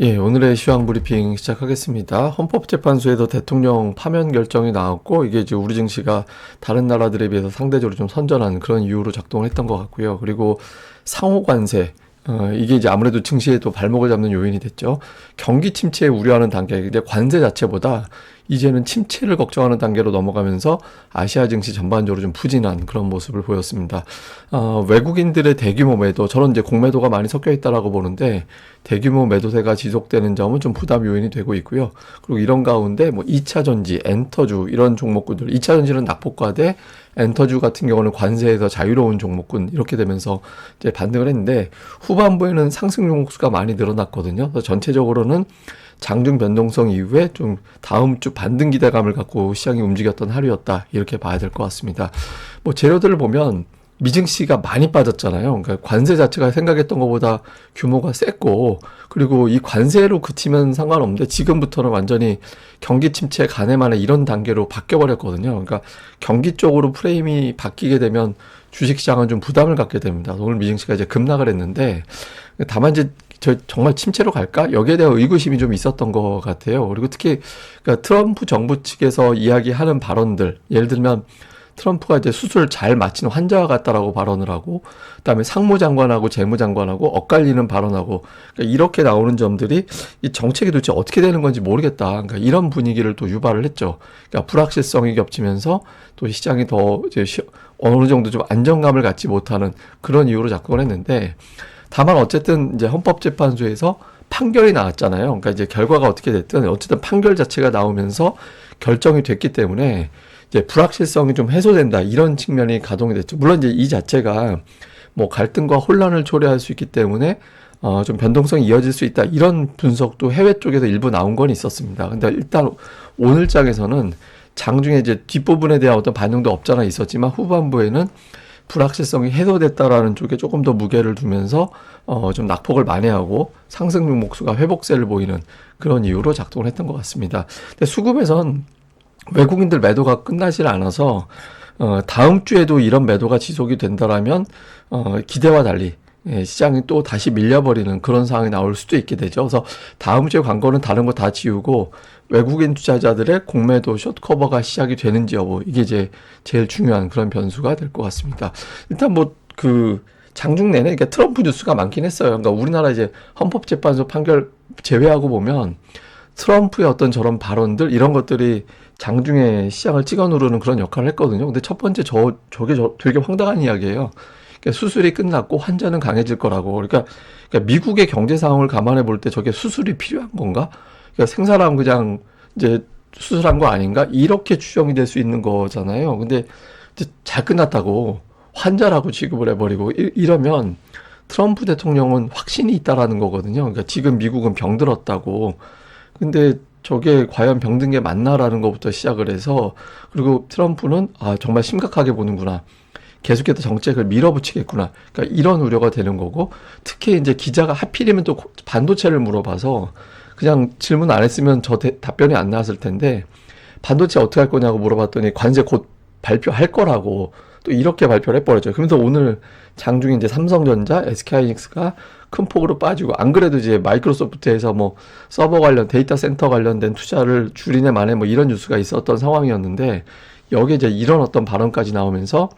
예, 오늘의 시황 브리핑 시작하겠습니다. 헌법재판소에서 대통령 파면 결정이 나왔고, 이게 이제 우리 증시가 다른 나라들에 비해서 상대적으로 좀 선전한 그런 이유로 작동을 했던 것 같고요. 그리고 상호 관세, 이게 이제 아무래도 증시에도 발목을 잡는 요인이 됐죠. 경기 침체 우려하는 단계, 근데 관세 자체보다 이제는 침체를 걱정하는 단계로 넘어가면서 아시아 증시 전반적으로 좀 부진한 그런 모습을 보였습니다. 외국인들의 대규모 매도, 저는 이제 공매도가 많이 섞여 있다라고 보는데 대규모 매도세가 지속되는 점은 좀 부담 요인이 되고 있고요. 그리고 이런 가운데 뭐 2차 전지, 엔터주 이런 종목군들, 2차 전지는 낙폭과대, 엔터주 같은 경우는 관세에서 자유로운 종목군 이렇게 되면서 이제 반등을 했는데 후반부에는 상승 종목수가 많이 늘어났거든요. 그래서 전체적으로는 장중 변동성 이후에 좀 다음 주 반등 기대감을 갖고 시장이 움직였던 하루였다. 이렇게 봐야 될 것 같습니다. 뭐 재료들을 보면 미증시가 많이 빠졌잖아요. 그러니까 관세 자체가 생각했던 것보다 규모가 셌고, 그리고 이 관세로 그치면 상관없는데 지금부터는 완전히 경기 침체 가늠하는 이런 단계로 바뀌어버렸거든요. 그러니까 경기 쪽으로 프레임이 바뀌게 되면 주식시장은 좀 부담을 갖게 됩니다. 오늘 미증시가 이제 급락을 했는데, 다만 이제 정말 침체로 갈까? 여기에 대한 의구심이 좀 있었던 것 같아요. 그리고 특히 그러니까 트럼프 정부 측에서 이야기하는 발언들, 예를 들면 트럼프가 이제 수술 잘 마친 환자와 같다라고 발언을 하고, 그다음에 상무장관하고 재무장관하고 엇갈리는 발언하고, 그러니까 이렇게 나오는 점들이 이 정책이 도대체 어떻게 되는 건지 모르겠다. 그러니까 이런 분위기를 또 유발을 했죠. 그러니까 불확실성이 겹치면서 또 시장이 더 이제 어느 정도 좀 안정감을 갖지 못하는 그런 이유로 작동을 했는데, 다만 어쨌든 이제 헌법재판소에서 판결이 나왔잖아요. 그러니까 이제 결과가 어떻게 됐든 어쨌든 판결 자체가 나오면서 결정이 됐기 때문에 이제 불확실성이 좀 해소된다 이런 측면이 가동이 됐죠. 물론 이제 이 자체가 뭐 갈등과 혼란을 초래할 수 있기 때문에 좀 변동성이 이어질 수 있다 이런 분석도 해외 쪽에서 일부 나온 건 있었습니다. 근데 일단 오늘 장에서는 장중에 이제 뒷부분에 대한 어떤 반영도 없잖아 있었지만 후반부에는 불확실성이 해소됐다라는 쪽에 조금 더 무게를 두면서 좀 낙폭을 만회하고 상승 종목수가 회복세를 보이는 그런 이유로 작동을 했던 것 같습니다. 근데 수급에선 외국인들 매도가 끝나질 않아서 다음 주에도 이런 매도가 지속이 된다라면 기대와 달리 시장이 또 다시 밀려버리는 그런 상황이 나올 수도 있게 되죠. 그래서 다음 주에 관건은 다른 거 다 지우고 외국인 투자자들의 공매도 숏커버가 시작이 되는지 여부, 이게 이제 제일 중요한 그런 변수가 될 것 같습니다. 일단 뭐 그 장중 내내 그러니까 트럼프 뉴스가 많긴 했어요. 그러니까 우리나라 이제 헌법재판소 판결 제외하고 보면 트럼프의 어떤 저런 발언들 이런 것들이 장중에 시장을 찍어 누르는 그런 역할을 했거든요. 근데 첫 번째 저게 되게 황당한 이야기예요. 그러니까 수술이 끝났고 환자는 강해질 거라고. 그러니까 미국의 경제 상황을 감안해 볼 때 저게 수술이 필요한 건가? 그러니까 생사람 그냥 이제 수술한 거 아닌가? 이렇게 추정이 될 수 있는 거잖아요. 근데 이제 잘 끝났다고 환자라고 취급을 해버리고 이러면 트럼프 대통령은 확신이 있다라는 거거든요. 그러니까 지금 미국은 병들었다고. 근데 저게 과연 병든 게 맞나라는 것부터 시작을 해서, 그리고 트럼프는 정말 심각하게 보는구나. 계속해서 정책을 밀어붙이겠구나. 그러니까 이런 우려가 되는 거고, 특히 이제 기자가 하필이면 또 반도체를 물어봐서 그냥 질문 안 했으면 답변이 안 나왔을 텐데, 반도체 어떻게 할 거냐고 물어봤더니 관세 곧 발표할 거라고 또 이렇게 발표를 해버렸죠. 그러면서 오늘 장중에 이제 삼성전자, SK하이닉스가 큰 폭으로 빠지고, 안 그래도 이제 마이크로소프트에서 뭐 서버 관련, 데이터 센터 관련된 투자를 줄이네 마네 뭐 이런 뉴스가 있었던 상황이었는데, 여기에 이제 이런 어떤 발언까지 나오면서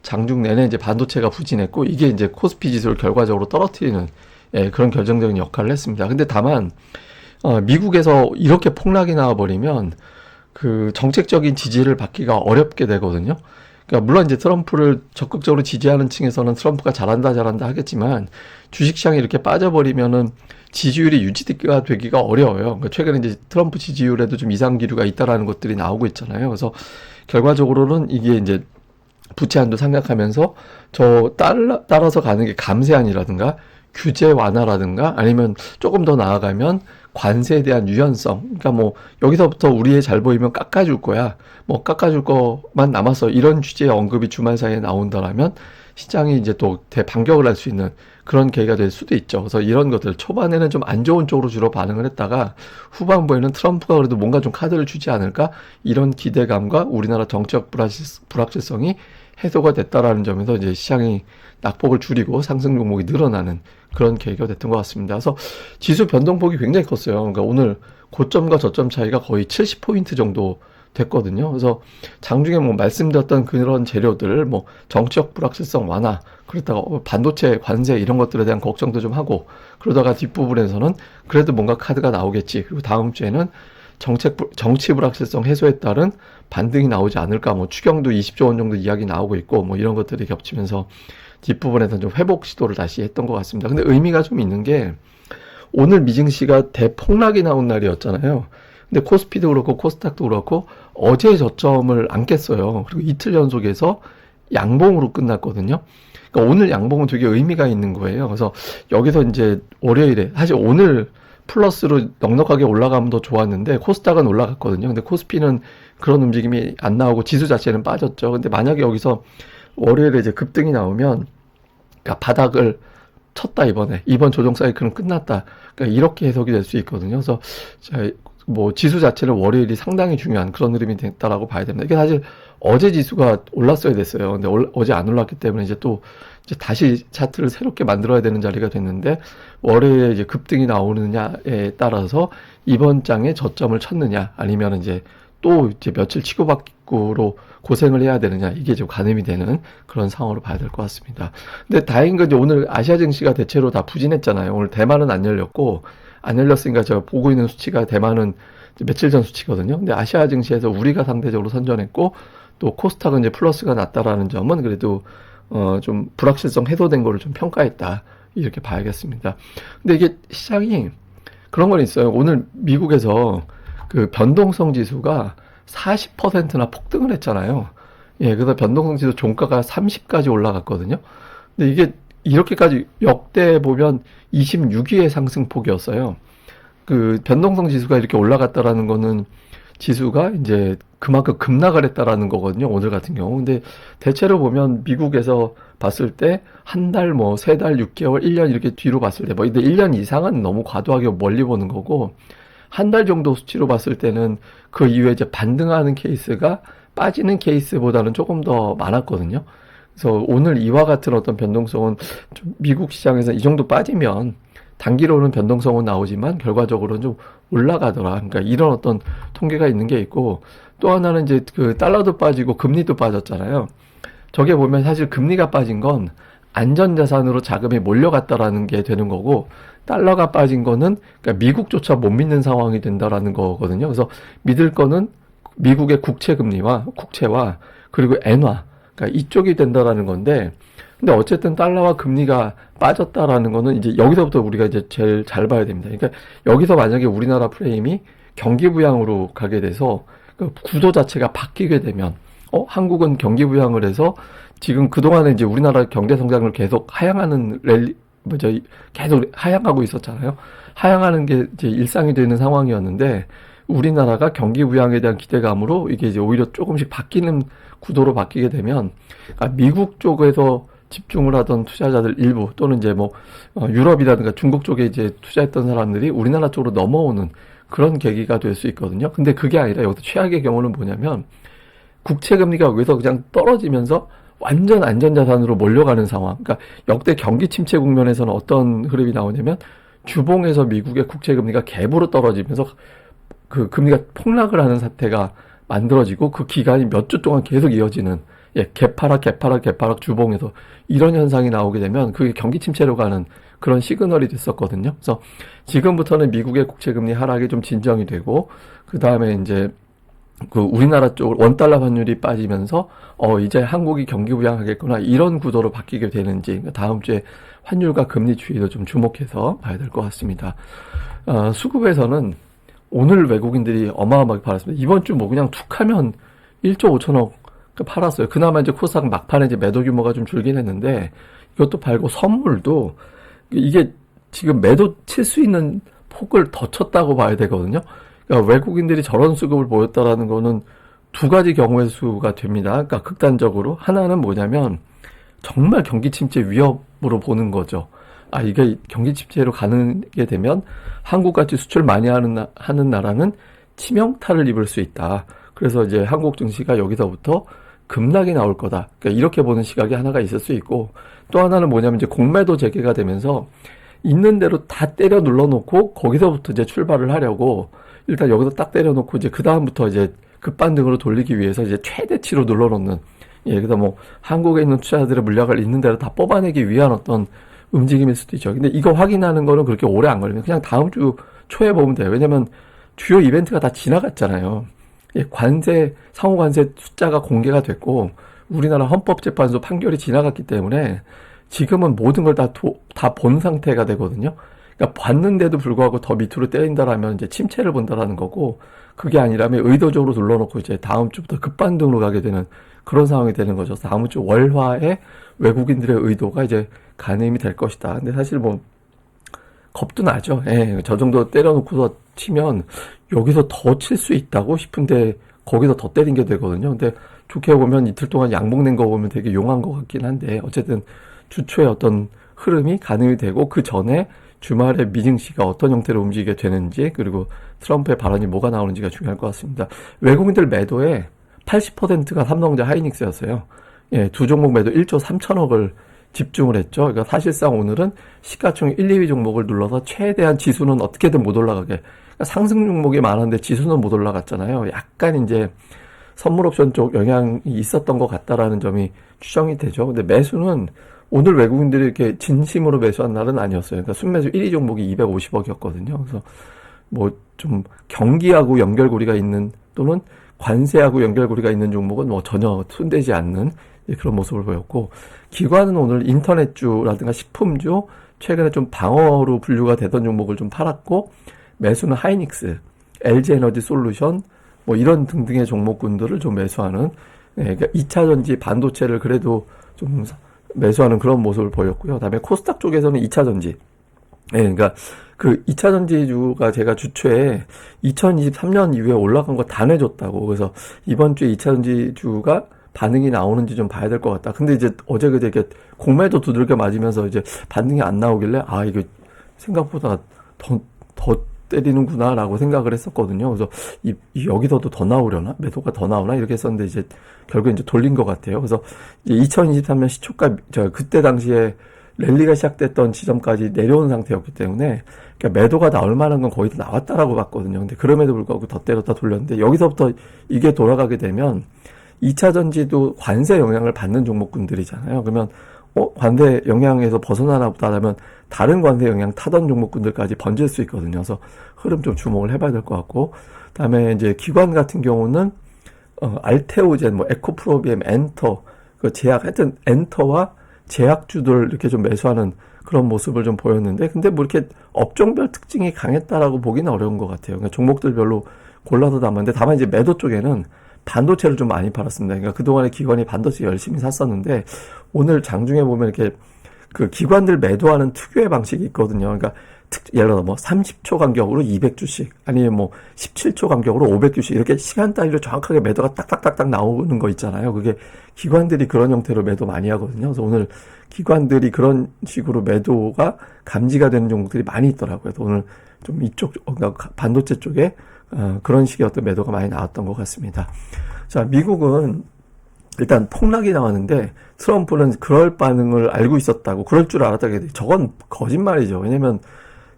장중 내내 이제 반도체가 부진했고, 이게 이제 코스피 지수를 결과적으로 떨어뜨리는 그런 결정적인 역할을 했습니다. 근데 다만 미국에서 이렇게 폭락이 나와버리면 그 정책적인 지지를 받기가 어렵게 되거든요. 그러니까 물론 이제 트럼프를 적극적으로 지지하는 층에서는 트럼프가 잘한다 하겠지만, 주식시장이 이렇게 빠져버리면은 지지율이 유지가 되기가 어려워요. 그러니까 최근에 이제 트럼프 지지율에도 좀 이상 기류가 있다라는 것들이 나오고 있잖아요. 그래서 결과적으로는 이게 이제 부채한도 생각하면서 따라서 가는 게 감세안이라든가 규제 완화라든가 아니면 조금 더 나아가면 관세에 대한 유연성. 그러니까 뭐 여기서부터 우리의 잘 보이면 깎아줄 거야. 뭐 깎아줄 거만 남았어. 이런 취지의 언급이 주말 사이에 나온다라면 시장이 이제 또 대반격을 할 수 있는 그런 계기가 될 수도 있죠. 그래서 이런 것들 초반에는 좀 안 좋은 쪽으로 주로 반응을 했다가 후반부에는 트럼프가 그래도 뭔가 좀 카드를 주지 않을까 이런 기대감과 우리나라 정치적 불확실성이 해소가 됐다라는 점에서 이제 시장이 낙폭을 줄이고 상승 종목이 늘어나는 그런 계기가 됐던 것 같습니다. 그래서 지수 변동폭이 굉장히 컸어요. 그러니까 오늘 고점과 저점 차이가 거의 70포인트 정도 됐거든요. 그래서 장중에 뭐 말씀드렸던 그런 재료들, 뭐 정치적 불확실성 완화, 그렇다가 반도체 관세 이런 것들에 대한 걱정도 좀 하고, 그러다가 뒷부분에서는 그래도 뭔가 카드가 나오겠지. 그리고 다음 주에는 정치 불확실성 해소에 따른 반등이 나오지 않을까, 뭐 추경도 20조 원 정도 이야기 나오고 있고, 뭐 이런 것들이 겹치면서 뒷부분에서는 좀 회복 시도를 다시 했던 것 같습니다. 근데 의미가 좀 있는 게, 오늘 미증시가 대폭락이 나온 날이었잖아요. 근데 코스피도 그렇고 코스닥도 그렇고 어제 저점을 안 깼어요. 그리고 이틀 연속해서 양봉으로 끝났거든요. 그러니까 오늘 양봉은 되게 의미가 있는 거예요. 그래서 여기서 이제 월요일에, 사실 오늘 플러스로 넉넉하게 올라가면 더 좋았는데 코스닥은 올라갔거든요. 근데 코스피는 그런 움직임이 안 나오고 지수 자체는 빠졌죠. 근데 만약에 여기서 월요일에 이제 급등이 나오면, 그러니까 바닥을 쳤다, 이번 조정 사이클은 끝났다, 그러니까 이렇게 해석이 될 수 있거든요. 그래서 뭐 지수 자체는 월요일이 상당히 중요한 그런 흐름이 됐다라고 봐야 됩니다. 이게 사실 어제 지수가 올랐어야 됐어요. 근데 어제 안 올랐기 때문에 이제 또 이제 다시 차트를 새롭게 만들어야 되는 자리가 됐는데, 월요일에 이제 급등이 나오느냐에 따라서 이번 장에 저점을 쳤느냐, 아니면 이제 또 이제 며칠 치고받기로 고생을 해야 되느냐, 이게 좀 가늠이 되는 그런 상황으로 봐야 될 것 같습니다. 근데 다행인 건 이제 오늘 아시아 증시가 대체로 다 부진했잖아요. 오늘 대만은 안 열렸고, 안 열렸으니까 제가 보고 있는 수치가 대만은 며칠 전 수치거든요. 근데 아시아 증시에서 우리가 상대적으로 선전했고, 또 코스닥은 이제 플러스가 났다라는 점은 그래도 좀 불확실성 해소된 거를 좀 평가했다, 이렇게 봐야겠습니다. 근데 이게 시장이 그런 건 있어요. 오늘 미국에서 그 변동성 지수가 40%나 폭등을 했잖아요. 예, 그래서 변동성 지수 종가가 30까지 올라갔거든요. 근데 이게 이렇게까지 역대 보면 26위의 상승폭이었어요. 그 변동성 지수가 이렇게 올라갔다라는 거는 지수가 이제 그만큼 급락을 했다라는 거거든요. 오늘 같은 경우. 근데 대체로 보면 미국에서 봤을 때 한 달, 뭐 세 달, 6개월, 1년 이렇게 뒤로 봤을 때, 뭐 근데 1년 이상은 너무 과도하게 멀리 보는 거고, 한 달 정도 수치로 봤을 때는 그 이후에 이제 반등하는 케이스가 빠지는 케이스보다는 조금 더 많았거든요. 그래서 오늘 이와 같은 어떤 변동성은 좀 미국 시장에서 이 정도 빠지면 단기로는 변동성은 나오지만 결과적으로는 좀 올라가더라. 그러니까 이런 어떤 통계가 있는 게 있고, 또 하나는 이제 그 달러도 빠지고 금리도 빠졌잖아요. 저게 보면 사실 금리가 빠진 건 안전자산으로 자금이 몰려갔다라는 게 되는 거고, 달러가 빠진 거는 그러니까 미국조차 못 믿는 상황이 된다라는 거거든요. 그래서 믿을 거는 미국의 국채와 그리고 엔화, 그러니까 이쪽이 된다라는 건데, 근데 어쨌든 달러와 금리가 빠졌다라는 거는 이제 여기서부터 우리가 이제 제일 잘 봐야 됩니다. 그러니까 여기서 만약에 우리나라 프레임이 경기 부양으로 가게 돼서 그 구조 자체가 바뀌게 되면, 한국은 경기 부양을 해서 지금 그동안에 이제 우리나라 경제 성장을 계속 하향하는 계속 하향하고 있었잖아요. 하향하는 게 이제 일상이 되는 상황이었는데, 우리나라가 경기 부양에 대한 기대감으로 이게 이제 오히려 조금씩 바뀌는 구도로 바뀌게 되면, 미국 쪽에서 집중을 하던 투자자들 일부, 또는 이제 뭐 유럽이라든가 중국 쪽에 이제 투자했던 사람들이 우리나라 쪽으로 넘어오는 그런 계기가 될 수 있거든요. 근데 그게 아니라 여기서 최악의 경우는 뭐냐면, 국채 금리가 여기서 그냥 떨어지면서 완전 안전자산으로 몰려가는 상황. 그러니까 역대 경기 침체 국면에서는 어떤 흐름이 나오냐면, 주봉에서 미국의 국채 금리가 갭으로 떨어지면서 그 금리가 폭락을 하는 사태가 만들어지고, 그 기간이 몇 주 동안 계속 이어지는, 개파락 주봉에서 이런 현상이 나오게 되면 그게 경기 침체로 가는 그런 시그널이 됐었거든요. 그래서 지금부터는 미국의 국채금리 하락이 좀 진정이 되고, 그 다음에 이제 그 우리나라 쪽 원달러 환율이 빠지면서 이제 한국이 경기 부양하겠구나, 이런 구도로 바뀌게 되는지, 다음 주에 환율과 금리 추이도 좀 주목해서 봐야 될 것 같습니다. 수급에서는 오늘 외국인들이 어마어마하게 팔았습니다. 이번 주 뭐 그냥 툭 하면 1조 5천억 팔았어요. 그나마 이제 코스닥 막판에 이제 매도 규모가 좀 줄긴 했는데, 이것도 팔고, 선물도 이게 지금 매도 칠 수 있는 폭을 더 쳤다고 봐야 되거든요. 그러니까 외국인들이 저런 수급을 보였다라는 거는 두 가지 경우의 수가 됩니다. 그러니까 극단적으로 하나는 뭐냐면, 정말 경기 침체 위협으로 보는 거죠. 이게 경기 침체로 가게 되면 한국같이 수출 많이 하는 나라는 치명타를 입을 수 있다. 그래서 이제 한국 증시가 여기서부터 급락이 나올 거다. 그러니까 이렇게 보는 시각이 하나가 있을 수 있고, 또 하나는 뭐냐면 이제 공매도 재개가 되면서 있는 대로 다 때려 눌러놓고 거기서부터 이제 출발을 하려고 일단 여기서 딱 때려놓고 이제 그 다음부터 이제 급반등으로 돌리기 위해서 이제 최대치로 눌러놓는, 예, 그래서 뭐 한국에 있는 투자자들의 물량을 있는 대로 다 뽑아내기 위한 어떤 움직임일 수도 있죠. 근데 이거 확인하는 거는 그렇게 오래 안 걸리면 그냥 다음 주 초에 보면 돼요. 왜냐면 주요 이벤트가 다 지나갔잖아요. 예, 상호 관세 숫자가 공개가 됐고 우리나라 헌법재판소 판결이 지나갔기 때문에 지금은 모든 걸 다 본 상태가 되거든요. 그러니까 봤는데도 불구하고 더 밑으로 때린다라면 이제 침체를 본다라는 거고, 그게 아니라면 의도적으로 눌러놓고 이제 다음 주부터 급반등으로 가게 되는 그런 상황이 되는 거죠. 다음 주 월화에 외국인들의 의도가 이제 가늠이 될 것이다. 근데 사실 뭐 겁도 나죠. 예, 저 정도 때려놓고서 치면 여기서 더 칠 수 있다고 싶은데 거기서 더 때린 게 되거든요. 근데 좋게 보면 이틀 동안 양봉된 거 보면 되게 용한 것 같긴 한데, 어쨌든 주초에 어떤 흐름이 가늠이 되고 그 전에 주말에 미증시가 어떤 형태로 움직이게 되는지, 그리고 트럼프의 발언이 뭐가 나오는지가 중요할 것 같습니다. 외국인들 매도의 80%가 삼성전자 하이닉스였어요. 예, 두 종목 매도 1조 3천억을 집중을 했죠. 그러니까 사실상 오늘은 시가총 1, 2위 종목을 눌러서 최대한 지수는 어떻게든 못 올라가게. 그러니까 상승 종목이 많은데 지수는 못 올라갔잖아요. 약간 이제 선물 옵션 쪽 영향이 있었던 것 같다라는 점이 추정이 되죠. 근데 매수는 오늘 외국인들이 이렇게 진심으로 매수한 날은 아니었어요. 그러니까 순매수 1위 종목이 250억이었거든요. 그래서 뭐 좀 경기하고 연결고리가 있는, 또는 관세하고 연결고리가 있는 종목은 뭐 전혀 손대지 않는 그런 모습을 보였고, 기관은 오늘 인터넷주라든가 식품주, 최근에 좀 방어로 분류가 되던 종목을 좀 팔았고, 매수는 하이닉스, LG에너지 솔루션, 뭐 이런 등등의 종목군들을 좀 매수하는, 예, 그러니까 2차전지 반도체를 그래도 좀 매수하는 그런 모습을 보였고요. 그다음에 코스닥 쪽에서는 2차전지, 예, 그러니까 그 2차전지주가 제가 주초에 2023년 이후에 올라간 거 다 내줬다고, 그래서 이번 주에 2차전지주가 반응이 나오는지 좀 봐야 될 것 같다. 근데 이제 어제 그제 이렇게 공매도 두들겨 맞으면서 이제 반응이 안 나오길래, 아, 이거 생각보다 더 때리는구나라고 생각을 했었거든요. 그래서 여기서도 더 나오려나? 매도가 더 나오나? 이렇게 했었는데 이제 결국에 이제 돌린 것 같아요. 그래서 이제 2023년 시초가, 그때 당시에 랠리가 시작됐던 지점까지 내려온 상태였기 때문에, 그러니까 매도가 나올 만한 건 거의 다 나왔다라고 봤거든요. 근데 그럼에도 불구하고 더 때렸다 돌렸는데, 여기서부터 이게 돌아가게 되면 2차 전지도 관세 영향을 받는 종목군들이잖아요. 그러면 관세 영향에서 벗어나나 보다 하면 다른 관세 영향 타던 종목군들까지 번질 수 있거든요. 그래서 흐름 좀 주목을 해봐야 될 것 같고, 그다음에 이제 기관 같은 경우는 알테오젠, 뭐 에코프로비엠, 엔터, 그 제약, 하여튼 엔터와 제약주들 이렇게 좀 매수하는 그런 모습을 좀 보였는데, 근데 뭐 이렇게 업종별 특징이 강했다라고 보기는 어려운 것 같아요. 그러니까 종목들별로 골라서 담았는데, 다만 이제 매도 쪽에는 반도체를 좀 많이 팔았습니다. 그러니까 그동안에 기관이 반도체 열심히 샀었는데, 오늘 장중에 보면 이렇게 그 기관들 매도하는 특유의 방식이 있거든요. 그러니까 예를 들어 뭐 30초 간격으로 200주씩, 아니면 뭐 17초 간격으로 500주씩, 이렇게 시간 단위로 정확하게 매도가 딱딱딱딱 나오는 거 있잖아요. 그게 기관들이 그런 형태로 매도 많이 하거든요. 그래서 오늘 기관들이 그런 식으로 매도가 감지가 되는 종목들이 많이 있더라고요. 그래서 오늘 좀 이쪽, 그러니까 반도체 쪽에 그런 식의 어떤 매도가 많이 나왔던 것 같습니다. 자, 미국은 일단 폭락이 나왔는데, 트럼프는 그럴 반응을 알고 있었다고, 그럴 줄 알았다고 해도 저건 거짓말이죠. 왜냐면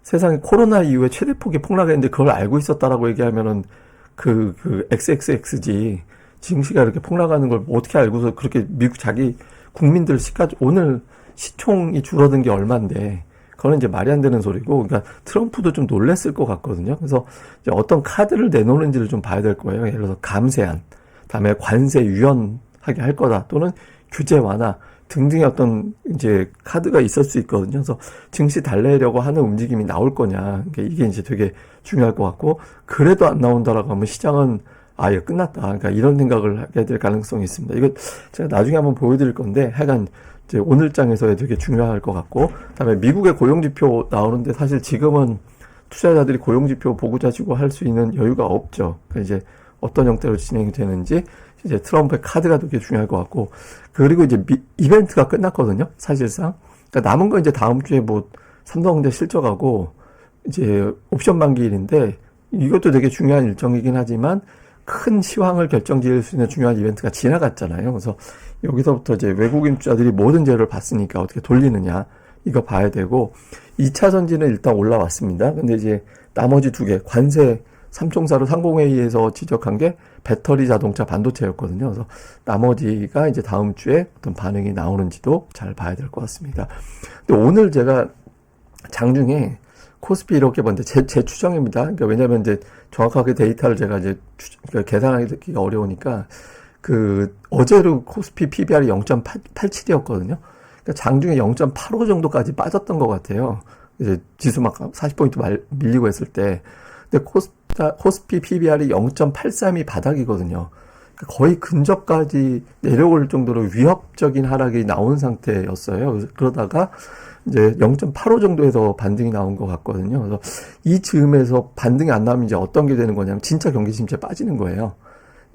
세상에 코로나 이후에 최대폭의 폭락했는데 그걸 알고 있었다라고 얘기하면은 XXX지, 증시가 이렇게 폭락하는 걸 뭐 어떻게 알고서 그렇게 미국 자기 국민들 오늘 시총이 줄어든 게 얼만데, 그건 이제 말이 안 되는 소리고, 그러니까 트럼프도 좀 놀랬을 것 같거든요. 그래서 이제 어떤 카드를 내놓는지를 좀 봐야 될 거예요. 예를 들어서 감세안, 다음에 관세 유연하게 할 거다, 또는 규제 완화 등등의 어떤 이제 카드가 있을 수 있거든요. 그래서 증시 달래려고 하는 움직임이 나올 거냐, 이게 이제 되게 중요할 것 같고, 그래도 안 나온다라고 하면 시장은 이거 끝났다, 그러니까 이런 생각을 하게 될 가능성이 있습니다. 이거 제가 나중에 한번 보여드릴 건데, 하여간 이제 오늘 장에서 되게 중요할 것 같고, 그다음에 미국의 고용지표 나오는데, 사실 지금은 투자자들이 고용지표 보고 자시고 할 수 있는 여유가 없죠. 그러니까 이제 어떤 형태로 진행이 되는지, 이제 트럼프의 카드가 되게 중요할 것 같고, 그리고 이제 이벤트가 끝났거든요, 사실상. 그러니까 남은 건 이제 다음 주에 뭐 삼성전자 실적하고 이제 옵션 만기일인데, 이것도 되게 중요한 일정이긴 하지만, 큰 시황을 결정지을 수 있는 중요한 이벤트가 지나갔잖아요. 그래서 여기서부터 이제 외국인 투자들이 모든 재료를 봤으니까 어떻게 돌리느냐 이거 봐야 되고 2차 전지는 일단 올라왔습니다. 근데 이제 나머지 두 개 관세 삼총사로 상공회의에서 지적한 게 배터리 자동차 반도체였거든요. 그래서 나머지가 이제 다음 주에 어떤 반응이 나오는지도 잘 봐야 될 것 같습니다. 근데 오늘 제가 장중에 코스피 이렇게 봤는데 제 추정입니다. 그러니까 왜냐면 이제 정확하게 데이터를 제가 이제 그러니까 계산하기가 어려우니까 어제로 코스피 PBR이 0.87이었거든요. 그러니까 장중에 0.85 정도까지 빠졌던 것 같아요. 이제 지수 막 40포인트 밀리고 했을 때. 근데 코스피 PBR이 0.83이 바닥이거든요. 그러니까 거의 근접까지 내려올 정도로 위협적인 하락이 나온 상태였어요. 그러다가 이제 0.85 정도에서 반등이 나온 것 같거든요. 그래서 이 즈음에서 반등이 안 나오면 이제 어떤 게 되는 거냐면 진짜 경기 침체 빠지는 거예요.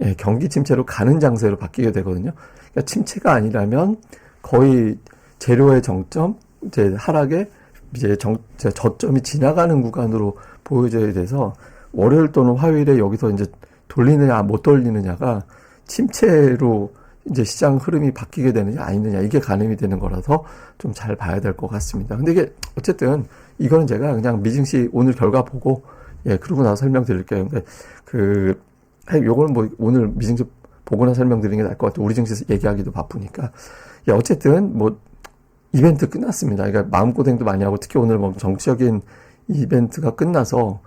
예, 경기 침체로 가는 장세로 바뀌게 되거든요. 그러니까 침체가 아니라면 거의 재료의 정점, 이제 하락의 이제 저점이 지나가는 구간으로 보여져야 돼서 월요일 또는 화요일에 여기서 이제 돌리느냐 못 돌리느냐가 침체로 이제 시장 흐름이 바뀌게 되느냐 아니느냐 이게 가늠이 되는 거라서 좀 잘 봐야 될 것 같습니다. 근데 이게 어쨌든 이거는 제가 그냥 미증시 오늘 결과 보고 그러고 나서 설명드릴게요. 근데 요거는 뭐 오늘 미증시 보고나 설명드리는 게 나을 것 같아요. 우리 증시에서 얘기하기도 바쁘니까. 어쨌든 뭐 이벤트 끝났습니다. 그러니까 마음고생도 많이 하고 특히 오늘 뭐 정치적인 이벤트가 끝나서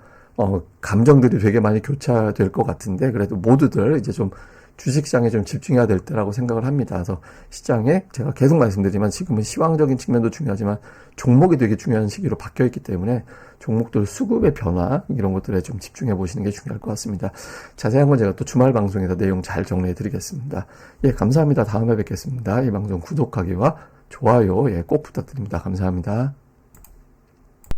감정들이 되게 많이 교차될 것 같은데 그래도 모두들 이제 좀 주식시장에 좀 집중해야 될 때라고 생각을 합니다. 그래서 시장에 제가 계속 말씀드리지만 지금은 시황적인 측면도 중요하지만 종목이 되게 중요한 시기로 바뀌어 있기 때문에 종목들 수급의 변화 이런 것들에 좀 집중해 보시는 게 중요할 것 같습니다. 자세한 건 제가 또 주말 방송에서 내용 잘 정리해 드리겠습니다. 감사합니다. 다음에 뵙겠습니다. 이 방송 구독하기와 좋아요 꼭 부탁드립니다. 감사합니다.